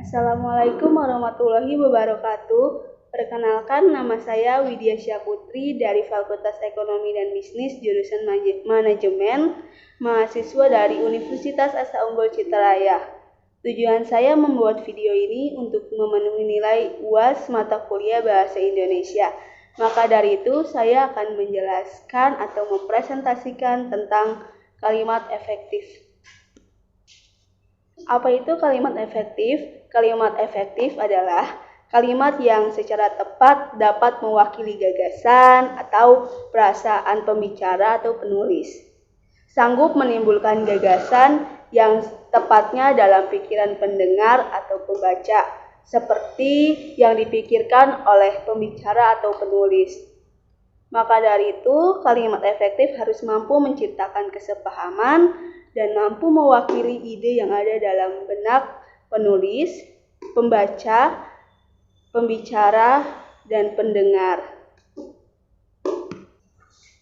Assalamualaikum warahmatullahi wabarakatuh. Perkenalkan, nama saya Widya Syaputri dari Fakultas Ekonomi dan Bisnis jurusan Manajemen, mahasiswa dari Universitas Asa Unggul Citaraya. Tujuan saya membuat video ini untuk memenuhi nilai UAS mata kuliah Bahasa Indonesia. Maka dari itu, saya akan menjelaskan atau mempresentasikan tentang kalimat efektif. Apa itu kalimat efektif? Kalimat efektif adalah kalimat yang secara tepat dapat mewakili gagasan atau perasaan pembicara atau penulis. Sanggup menimbulkan gagasan yang tepatnya dalam pikiran pendengar atau pembaca, seperti yang dipikirkan oleh pembicara atau penulis. Maka dari itu, kalimat efektif harus mampu menciptakan kesepahaman dan mampu mewakili ide yang ada dalam benak penulis, pembaca, pembicara, dan pendengar.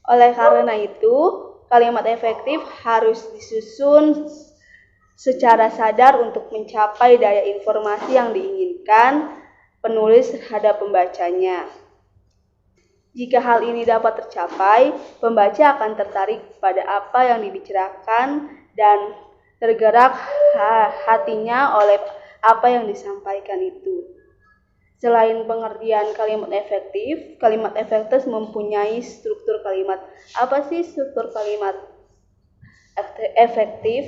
Oleh karena itu, kalimat efektif harus disusun secara sadar untuk mencapai daya informasi yang diinginkan penulis terhadap pembacanya. Jika hal ini dapat tercapai, pembaca akan tertarik pada apa yang dibicarakan dan tergerak hatinya oleh apa yang disampaikan itu. Selain pengertian kalimat efektif mempunyai struktur kalimat. Apa sih struktur kalimat efektif?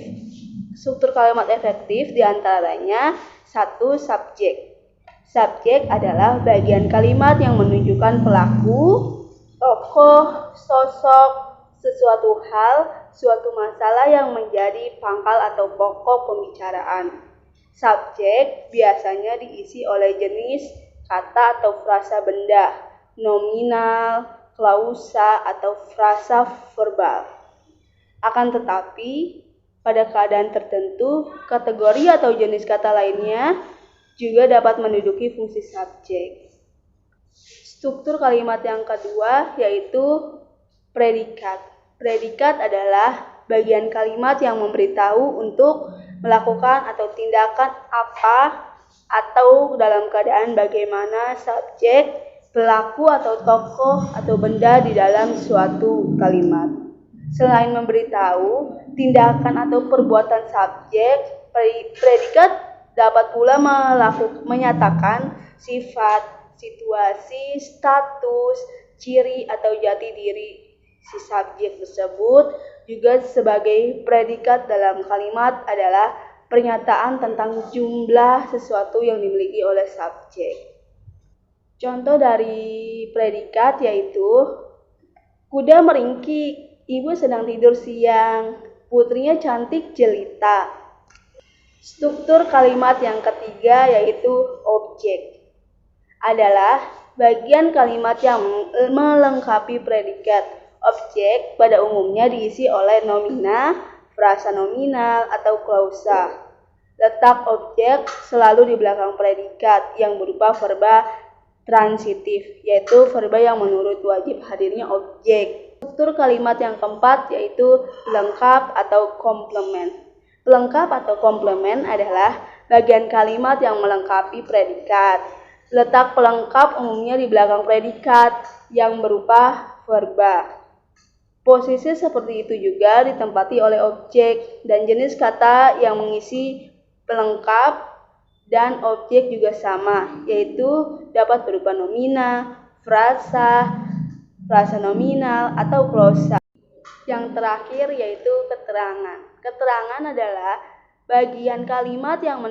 Struktur kalimat efektif diantaranya 1. Subjek. Subjek adalah bagian kalimat yang menunjukkan pelaku, tokoh, sosok, sesuatu hal, suatu masalah yang menjadi pangkal atau pokok pembicaraan. Subjek biasanya diisi oleh jenis kata atau frasa benda, nominal, klausa, atau frasa verbal. Akan tetapi, pada keadaan tertentu, kategori atau jenis kata lainnya juga dapat menduduki fungsi subjek. Struktur kalimat yang kedua yaitu predikat. Predikat adalah bagian kalimat yang memberitahu untuk melakukan atau tindakan apa atau dalam keadaan bagaimana subjek, pelaku atau tokoh atau benda di dalam suatu kalimat. Selain memberitahu tindakan atau perbuatan subjek, predikat dapat pula menyatakan sifat, situasi, status, ciri atau jati diri si subjek tersebut. Juga sebagai predikat dalam kalimat adalah pernyataan tentang jumlah sesuatu yang dimiliki oleh subjek. Contoh dari predikat yaitu kuda meringkik, ibu sedang tidur siang, putrinya cantik jelita. Struktur kalimat yang ketiga yaitu objek. Adalah bagian kalimat yang melengkapi predikat. Objek pada umumnya diisi oleh nomina, frasa nominal, atau klausa. Letak objek selalu di belakang predikat yang berupa verba transitif, yaitu verba yang menurut wajib hadirnya objek. Struktur kalimat yang keempat yaitu pelengkap atau komplement. Pelengkap atau komplement adalah bagian kalimat yang melengkapi predikat. Letak pelengkap umumnya di belakang predikat yang berupa verba. Posisi seperti itu juga ditempati oleh objek dan jenis kata yang mengisi pelengkap dan objek juga sama, yaitu dapat berupa nomina, frasa, frasa nominal, atau klausa. Yang terakhir yaitu keterangan. Keterangan adalah bagian kalimat yang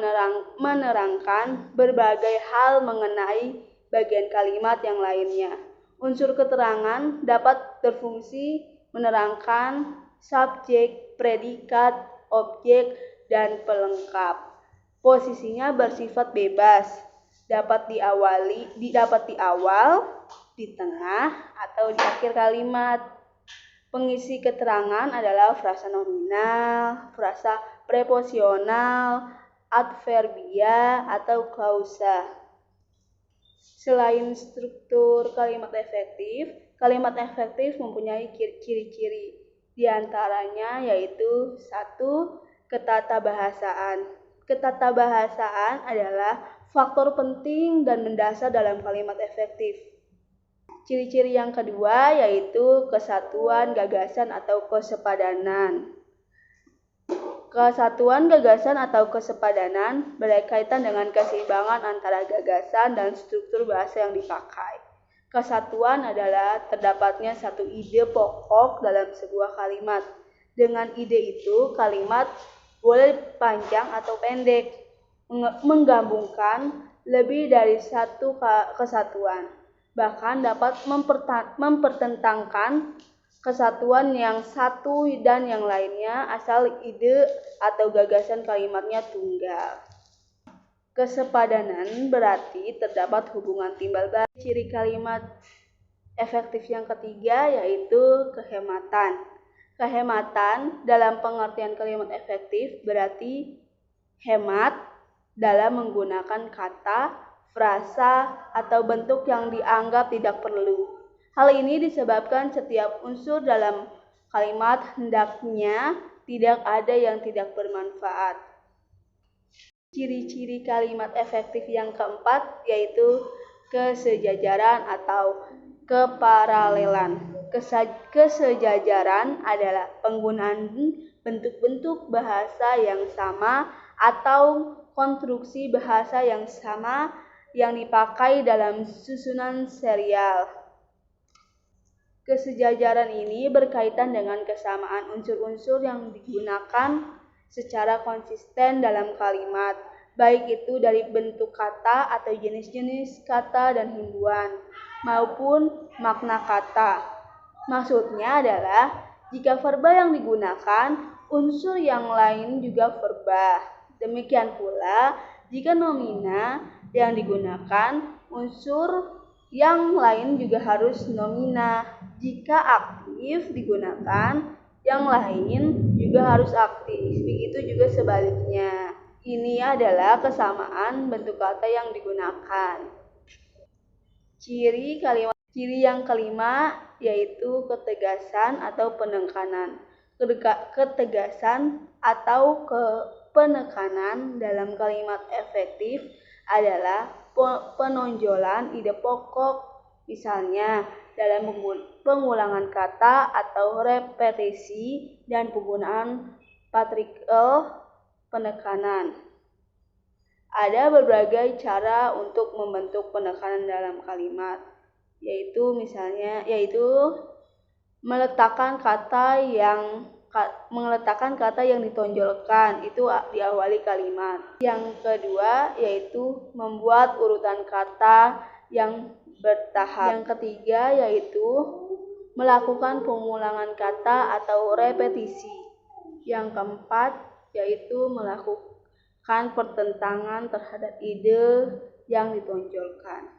menerangkan berbagai hal mengenai bagian kalimat yang lainnya. Unsur keterangan dapat berfungsi menerangkan subjek, predikat, objek, dan pelengkap. Posisinya bersifat bebas, dapat di awal, di tengah, atau di akhir kalimat. Pengisi keterangan adalah frasa nominal, frasa preposisional, adverbia, atau klausa. Selain struktur kalimat efektif mempunyai ciri-ciri. Di antaranya yaitu 1. Ketatabahasaan. Ketatabahasaan adalah faktor penting dan mendasar dalam kalimat efektif. Ciri-ciri yang kedua yaitu kesatuan gagasan atau kesepadanan. Kesatuan gagasan atau kesepadanan berkaitan dengan keseimbangan antara gagasan dan struktur bahasa yang dipakai. Kesatuan adalah terdapatnya satu ide pokok dalam sebuah kalimat. Dengan ide itu, kalimat boleh panjang atau pendek, menggabungkan lebih dari satu kesatuan, bahkan dapat mempertentangkan kesatuan yang satu dan yang lainnya asal ide atau gagasan kalimatnya tunggal. Kesepadanan berarti terdapat hubungan timbal balik. Ciri kalimat efektif yang ketiga yaitu kehematan. Kehematan dalam pengertian kalimat efektif berarti hemat dalam menggunakan kata, frasa, atau bentuk yang dianggap tidak perlu. Hal ini disebabkan setiap unsur dalam kalimat hendaknya tidak ada yang tidak bermanfaat. Ciri-ciri kalimat efektif yang keempat yaitu kesejajaran atau keparalelan. Kesejajaran adalah penggunaan bentuk-bentuk bahasa yang sama atau konstruksi bahasa yang sama yang dipakai dalam susunan serial. Kesejajaran ini berkaitan dengan kesamaan unsur-unsur yang digunakan secara konsisten dalam kalimat, baik itu dari bentuk kata atau jenis-jenis kata dan himbuan, maupun makna kata. Maksudnya adalah, jika verba yang digunakan, unsur yang lain juga verba. Demikian pula, jika nomina yang digunakan, unsur yang lain juga harus nomina. Jika aktif digunakan, yang lain juga harus aktif. Begitu juga sebaliknya. Ini adalah kesamaan bentuk kata yang digunakan. Ciri yang kelima yaitu ketegasan atau penekanan. Ketegasan atau penekanan dalam kalimat efektif adalah penonjolan ide pokok, misalnya dalam pengulangan kata atau repetisi dan penggunaan partikel penekanan. Ada berbagai cara untuk membentuk penekanan dalam kalimat, yaitu meletakkan kata yang ditonjolkan itu diawali kalimat. Yang kedua yaitu membuat urutan kata yang bertahap. Yang ketiga yaitu melakukan pengulangan kata atau repetisi. Yang keempat yaitu melakukan pertentangan terhadap ide yang ditonjolkan.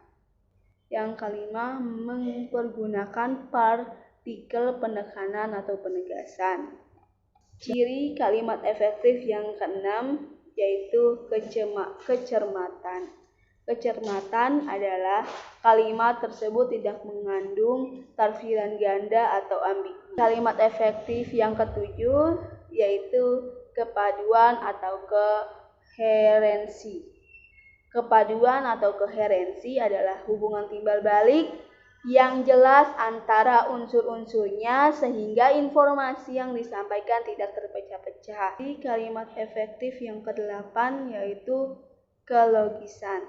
Yang kelima, mempergunakan partikel penekanan atau penegasan. Ciri kalimat efektif yang keenam yaitu kecermatan. Kecermatan adalah kalimat tersebut tidak mengandung tarfiran ganda atau ambigu. Kalimat efektif yang ketujuh yaitu kepaduan atau koherensi. Kepaduan atau koherensi adalah hubungan timbal balik yang jelas antara unsur-unsurnya sehingga informasi yang disampaikan tidak terpecah-pecah. Di kalimat efektif yang kedelapan yaitu kelogisan.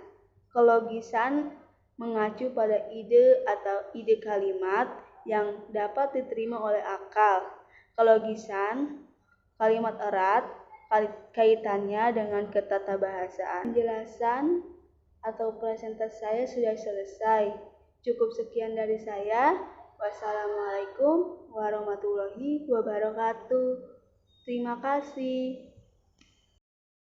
Kelogisan mengacu pada ide atau ide kalimat yang dapat diterima oleh akal. Kelogisan kalimat erat kaitannya dengan ketatabahasaan. Penjelasan atau presentasi saya sudah selesai. Cukup sekian dari saya. Wassalamualaikum warahmatullahi wabarakatuh. Terima kasih.